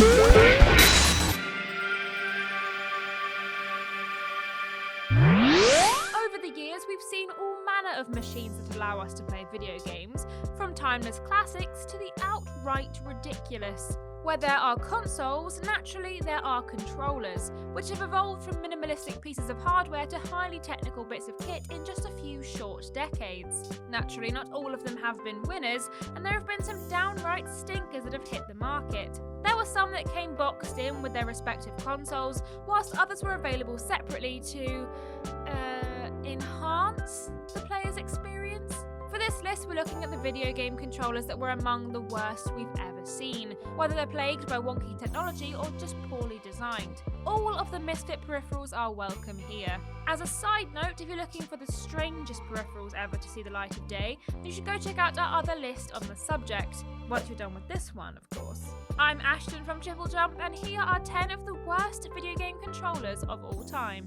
Over the years, we've seen all manner of machines that allow us to play video games, from timeless classics to the outright ridiculous. Where there are consoles, naturally there are controllers, which have evolved from minimalistic pieces of hardware to highly technical bits of kit in just a few short decades. Naturally, not all of them have been winners, and there have been some downright stinkers that have hit the market. There were some that came boxed in with their respective consoles, whilst others were available separately to enhance the player's experience. For this list, we're looking at the video game controllers that were among the worst we've ever seen, whether they're plagued by wonky technology or just poorly designed. All of the misfit peripherals are welcome here. As a side note, if you're looking for the strangest peripherals ever to see the light of day, you should go check out our other list on the subject, once you're done with this one, of course. I'm Ashton from TripleJump, and here are 10 of the worst video game controllers of all time.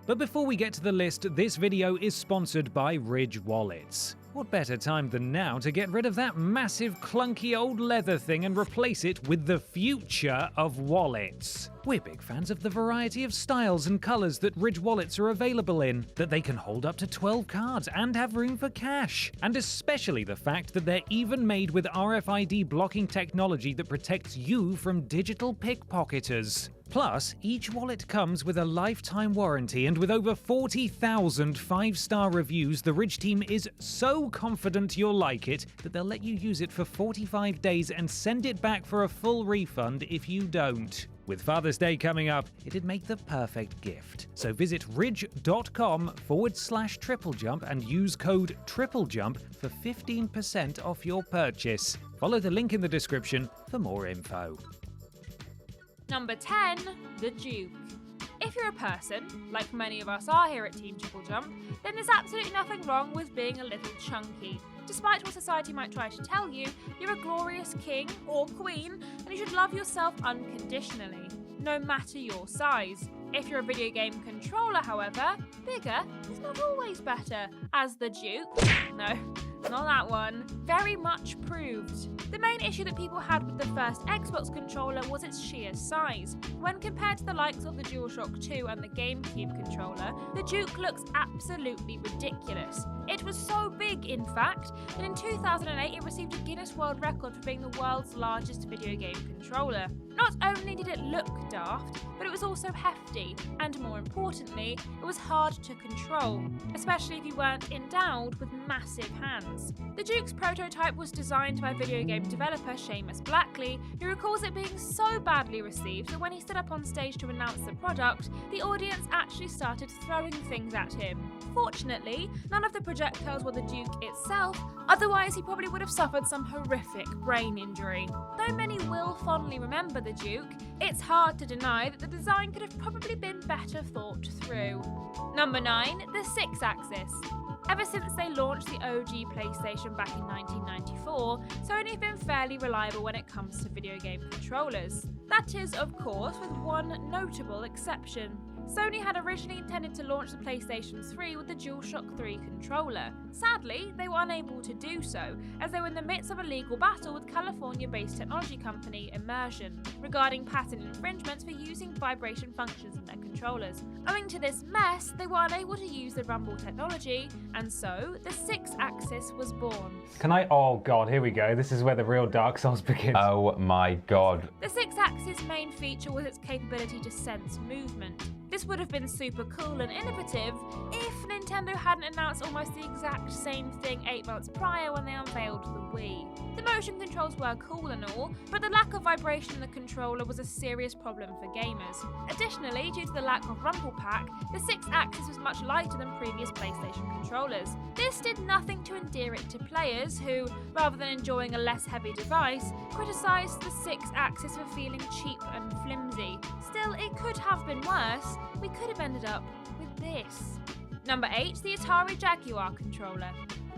But before we get to the list, this video is sponsored by Ridge Wallets. What better time than now to get rid of that massive clunky old leather thing and replace it with the future of wallets? We're big fans of the variety of styles and colours that Ridge Wallets are available in, that they can hold up to 12 cards and have room for cash, and especially the fact that they're even made with RFID blocking technology that protects you from digital pickpocketers. Plus, each wallet comes with a lifetime warranty, and with over 40,000 5-star reviews, the Ridge team is so confident you'll like it that they'll let you use it for 45 days and send it back for a full refund if you don't. With Father's Day coming up, it'd make the perfect gift. So visit ridge.com/TripleJump and use code TripleJump for 15% off your purchase. Follow the link in the description for more info. Number 10, the Duke. If you're a person, like many of us are here at Team TripleJump, then there's absolutely nothing wrong with being a little chunky. Despite what society might try to tell you, you're a glorious king or queen, and you should love yourself unconditionally, no matter your size. If you're a video game controller, however, bigger is not always better, as the Duke, no, not that one, very much proved. The main issue that people had with the first Xbox controller was its sheer size. When compared to the likes of the DualShock 2 and the GameCube controller, the Duke looks absolutely ridiculous. It was so big, in fact, that in 2008 it received a Guinness World Record for being the world's largest video game controller. Not only did it look daft, but it was also hefty, and more importantly, it was hard to control, especially if you weren't endowed with massive hands. The Duke's prototype was designed by video game developer Seamus Blackley, who recalls it being so badly received that when he stood up on stage to announce the product, the audience actually started throwing things at him. Fortunately, none of the projectiles were the Duke itself, otherwise he probably would have suffered some horrific brain injury. Though many will fondly remember the Duke, it's hard to deny that the design could have probably been better thought through. Number 9, the 6-axis. Ever since they launched the OG PlayStation back in 1994, Sony have been fairly reliable when it comes to video game controllers. That is, of course, with one notable exception. Sony had originally intended to launch the PlayStation 3 with the DualShock 3 controller. Sadly, they were unable to do so, as they were in the midst of a legal battle with California-based technology company Immersion regarding patent infringements for using vibration functions in their controllers. Owing to this mess, they were unable to use the Rumble technology, and so the 6-axis was born. Oh god, here we go. This is where the real Dark Souls begins. Oh my god. The 6-axis main feature was its capability to sense movement. This would have been super cool and innovative if Nintendo hadn't announced almost the exact same thing 8 months prior when they unveiled the Wii. The motion controls were cool and all, but the lack of vibration in the controller was a serious problem for gamers. Additionally, due to the lack of rumble pack, the 6-axis was much lighter than previous PlayStation controllers. This did nothing to endear it to players who, rather than enjoying a less heavy device, criticised the 6-axis for feeling cheap and flimsy. Still, it could have been worse. We could have ended up with this. Number 8, the Atari Jaguar controller.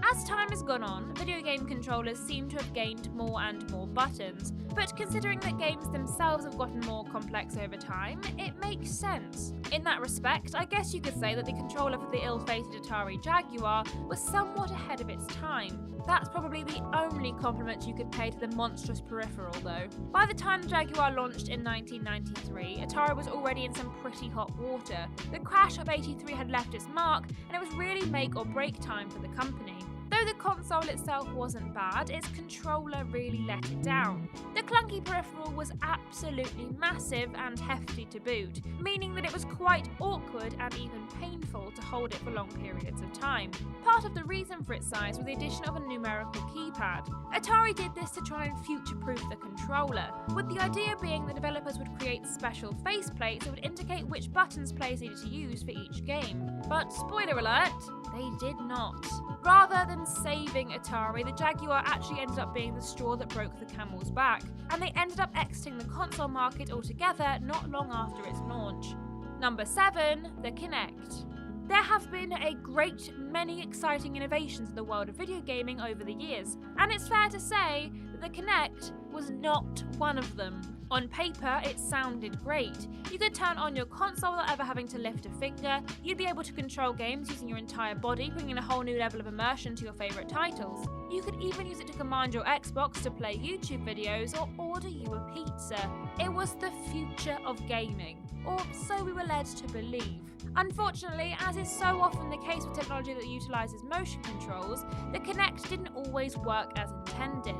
As time has gone on, video game controllers seem to have gained more and more buttons, but considering that games themselves have gotten more complex over time, it makes sense. In that respect, I guess you could say that the controller for the ill-fated Atari Jaguar was somewhat ahead of its time. That's probably the only compliment you could pay to the monstrous peripheral though. By the time the Jaguar launched in 1993, Atari was already in some pretty hot water. The crash of '83 had left its mark, and it was really make or break time for the company. Though the console itself wasn't bad, its controller really let it down. The clunky peripheral was absolutely massive and hefty to boot, meaning that it was quite awkward and even painful to hold it for long periods of time. Part of the reason for its size was the addition of a numerical keypad. Atari did this to try and future-proof the controller, with the idea being that developers would create special faceplates that would indicate which buttons players needed to use for each game. But spoiler alert, they did not. Rather than saving Atari, the Jaguar actually ended up being the straw that broke the camel's back, and they ended up exiting the console market altogether not long after its launch. Number 7, the Kinect. There have been a great many exciting innovations in the world of video gaming over the years, and it's fair to say that the Kinect was not one of them. On paper, it sounded great. You could turn on your console without ever having to lift a finger, you'd be able to control games using your entire body, bringing in a whole new level of immersion to your favourite titles. You could even use it to command your Xbox to play YouTube videos or order you a pizza. It was the future of gaming, or so we were led to believe. Unfortunately, as is so often the case with technology that utilises motion controls, the Kinect didn't always work as intended.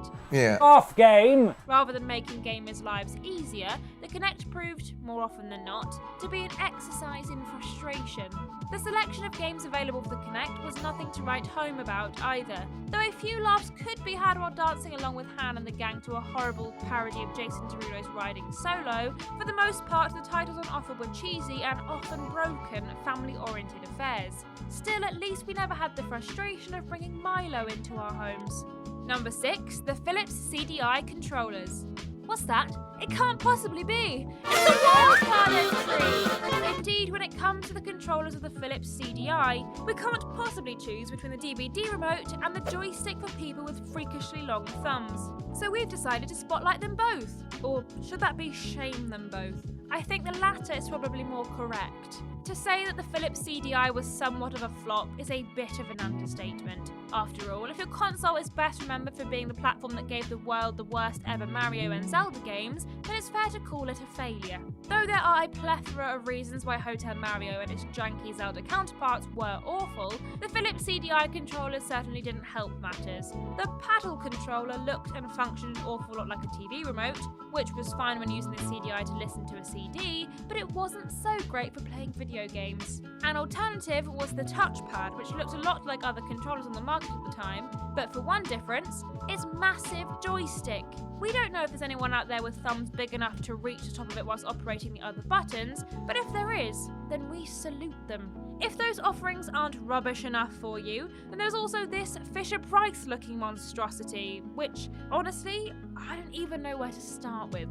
Off game! Rather than making gamers' lives easier, the Kinect proved, more often than not, to be an exercise in frustration. The selection of games available for the Kinect was nothing to write home about either, though a few laughs could be had while dancing along with Han and the gang to a horrible parody of Jason Derulo's Riding Solo. For the most part, the titles on offer were cheesy and often broken, family-oriented affairs. Still, at least we never had the frustration of bringing Milo into our homes. Number 6, the Philips CDI controllers. What's that? It can't possibly be! It's a wildcard entry! Indeed, when it comes to the controllers of the Philips CDI, we can't possibly choose between the DVD remote and the joystick for people with freakishly long thumbs. So we've decided to spotlight them both. Or should that be shame them both? I think the latter is probably more correct. To say that the Philips CDI was somewhat of a flop is a bit of an understatement. After all, if your console is best remembered for being the platform that gave the world the worst ever Mario and Zelda games, then it's fair to call it a failure. Though there are a plethora of reasons why Hotel Mario and its janky Zelda counterparts were awful, the Philips CDI controllers certainly didn't help matters. The paddle controller looked and functioned an awful lot like a TV remote, which was fine when using the CDI to listen to a CD, but it wasn't so great for playing video games. An alternative was the touchpad, which looked a lot like other controllers on the market at the time, but for one difference, its massive joystick. We don't know if there's anyone out there with thumbs big enough to reach the top of it whilst operating the other buttons, but if there is, then we salute them. If those offerings aren't rubbish enough for you, then there's also this Fisher-Price looking monstrosity, which, honestly, I don't even know where to start with.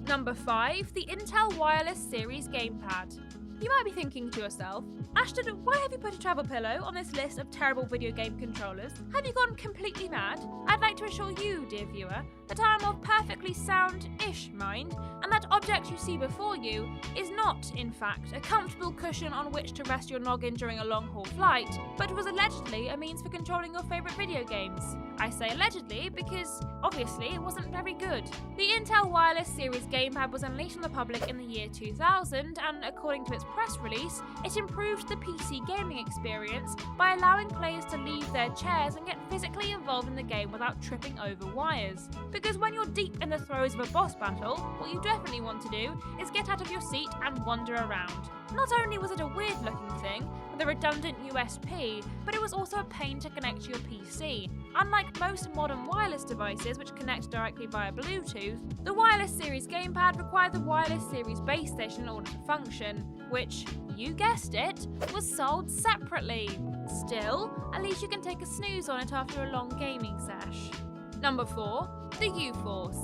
Number 5, the Intel Wireless Series Gamepad. You might be thinking to yourself, Ashton, why have you put a travel pillow on this list of terrible video game controllers? Have you gone completely mad? I'd like to assure you, dear viewer, that I am of perfectly sound-ish mind, and that object you see before you is not, in fact, a comfortable cushion on which to rest your noggin during a long-haul flight, but was allegedly a means for controlling your favourite video games. I say allegedly because, obviously, it wasn't very good. The Intel Wireless Series Gamepad was unleashed on the public in the year 2000, and according to its press release, it improved the PC gaming experience by allowing players to leave their chairs and get physically involved in the game without tripping over wires. Because when you're deep in the throes of a boss battle, what you definitely want to do is get out of your seat and wander around. Not only was it a weird looking thing, with a redundant USB, but it was also a pain to connect to your PC. Unlike most modern wireless devices which connect directly via Bluetooth, the Wireless Series Gamepad required the Wireless Series base station in order to function, which, you guessed it, was sold separately. Still, at least you can take a snooze on it after a long gaming sesh. Number 4, the U-Force.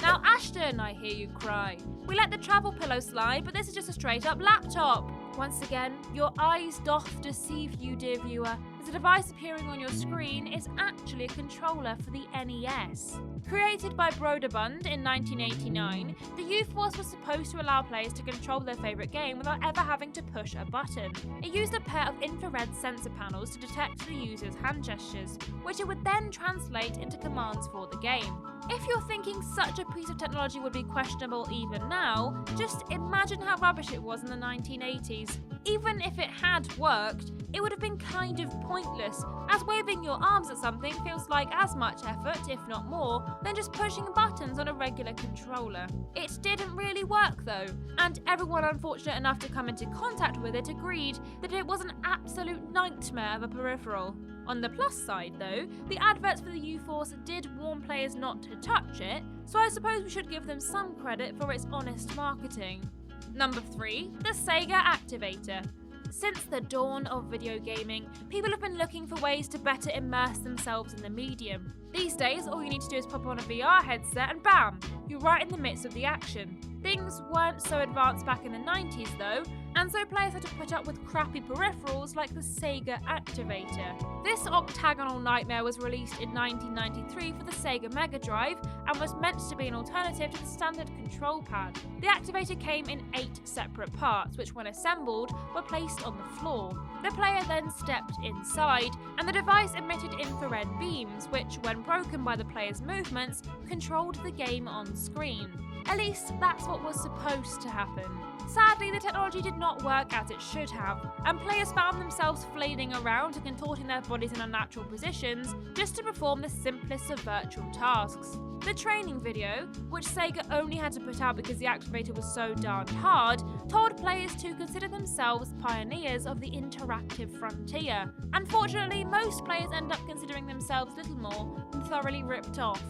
Now Ashton, I hear you cry. We let the travel pillow slide, but this is just a straight up laptop. Once again, your eyes doth deceive you, dear viewer. as the device appearing on your screen is actually a controller for the NES. Created by Broderbund in 1989, the U-Force was supposed to allow players to control their favourite game without ever having to push a button. It used a pair of infrared sensor panels to detect the user's hand gestures, which it would then translate into commands for the game. If you're thinking such a piece of technology would be questionable even now, just imagine how rubbish it was in the 1980s. Even if it had worked, it would have been kind of pointless, as waving your arms at something feels like as much effort, if not more, than just pushing buttons on a regular controller. It didn't really work though, and everyone unfortunate enough to come into contact with it agreed that it was an absolute nightmare of a peripheral. On the plus side though, the adverts for the U-Force did warn players not to touch it, so I suppose we should give them some credit for its honest marketing. Number 3, the Sega Activator. Since the dawn of video gaming, people have been looking for ways to better immerse themselves in the medium. These days, all you need to do is pop on a VR headset and bam, you're right in the midst of the action. Things weren't so advanced back in the 90s though, and so players had to put up with crappy peripherals like the Sega Activator. This octagonal nightmare was released in 1993 for the Sega Mega Drive and was meant to be an alternative to the standard control pad. The Activator came in 8 separate parts, which when assembled were placed on the floor. The player then stepped inside, and the device emitted infrared beams, which, when broken by the player's movements, controlled the game on screen. At least that's what was supposed to happen. Sadly, the technology did not work as it should have, and players found themselves flailing around and contorting their bodies in unnatural positions just to perform the simplest of virtual tasks. The training video, which Sega only had to put out because the Activator was so darned hard, told players to consider themselves pioneers of the interactive frontier. Unfortunately, most players end up considering themselves little more than thoroughly ripped off.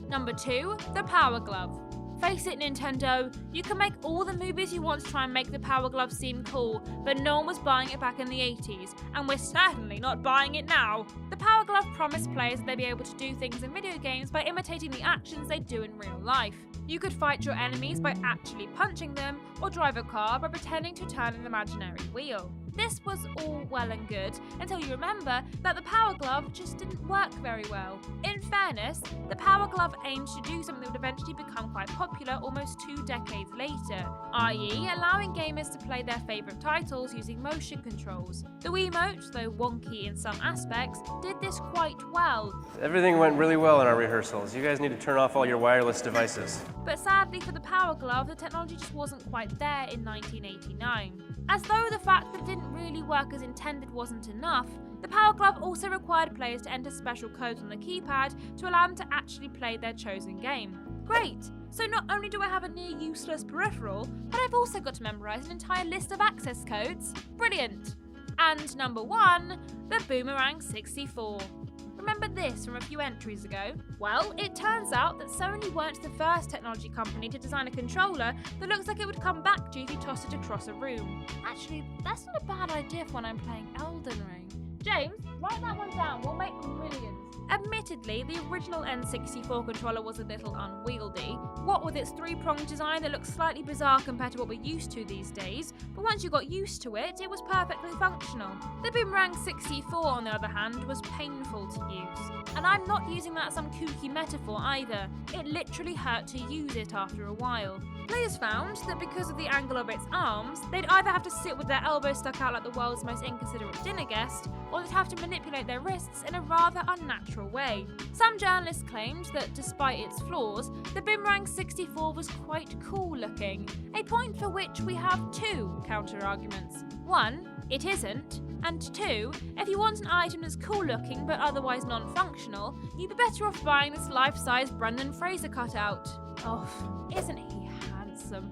Number 2, the Power Glove. Face it, Nintendo, you can make all the movies you want to try and make the Power Glove seem cool, but no one was buying it back in the 80s, and we're certainly not buying it now. The Power Glove promised players that they'd be able to do things in video games by imitating the actions they do in real life. You could fight your enemies by actually punching them, or drive a car by pretending to turn an imaginary wheel. This was all well and good until you remember that the Power Glove just didn't work very well. In fairness, the Power Glove aimed to do something that would eventually become quite popular almost 2 decades later, i.e. allowing gamers to play their favourite titles using motion controls. The Wiimote, though wonky in some aspects, did this quite well. Everything went really well in our rehearsals. You guys need to turn off all your wireless devices. But sadly for the Power Glove, the technology just wasn't quite there in 1989. As though the fact that it didn't really work as intended wasn't enough, the Power Glove also required players to enter special codes on the keypad to allow them to actually play their chosen game. Great! So not only do I have a near useless peripheral, but I've also got to memorise an entire list of access codes. Brilliant! And number 1, the Boomerang 64. Remember this from a few entries ago? Well, it turns out that Sony weren't the first technology company to design a controller that looks like it would come back to you if you tossed it across a room. Actually, that's not a bad idea for when I'm playing Elden Ring. James, write that one down, we'll make millions. Admittedly, the original N64 controller was a little unwieldy, what with its 3-pronged design that looks slightly bizarre compared to what we're used to these days, but once you got used to it, it was perfectly functional. The Boomerang 64, on the other hand, was painful to use. And I'm not using that as some kooky metaphor either, it literally hurt to use it after a while. Players found that because of the angle of its arms, they'd either have to sit with their elbows stuck out like the world's most inconsiderate dinner guest, or they'd have to manipulate their wrists in a rather unnatural way. Some journalists claimed that despite its flaws, the Boomerang 64 was quite cool looking, a point for which we have 2 counter-arguments. 1, it isn't, and 2, if you want an item that's cool looking but otherwise non-functional, you'd be better off buying this life-size Brendan Fraser cutout. Oh, isn't he handsome?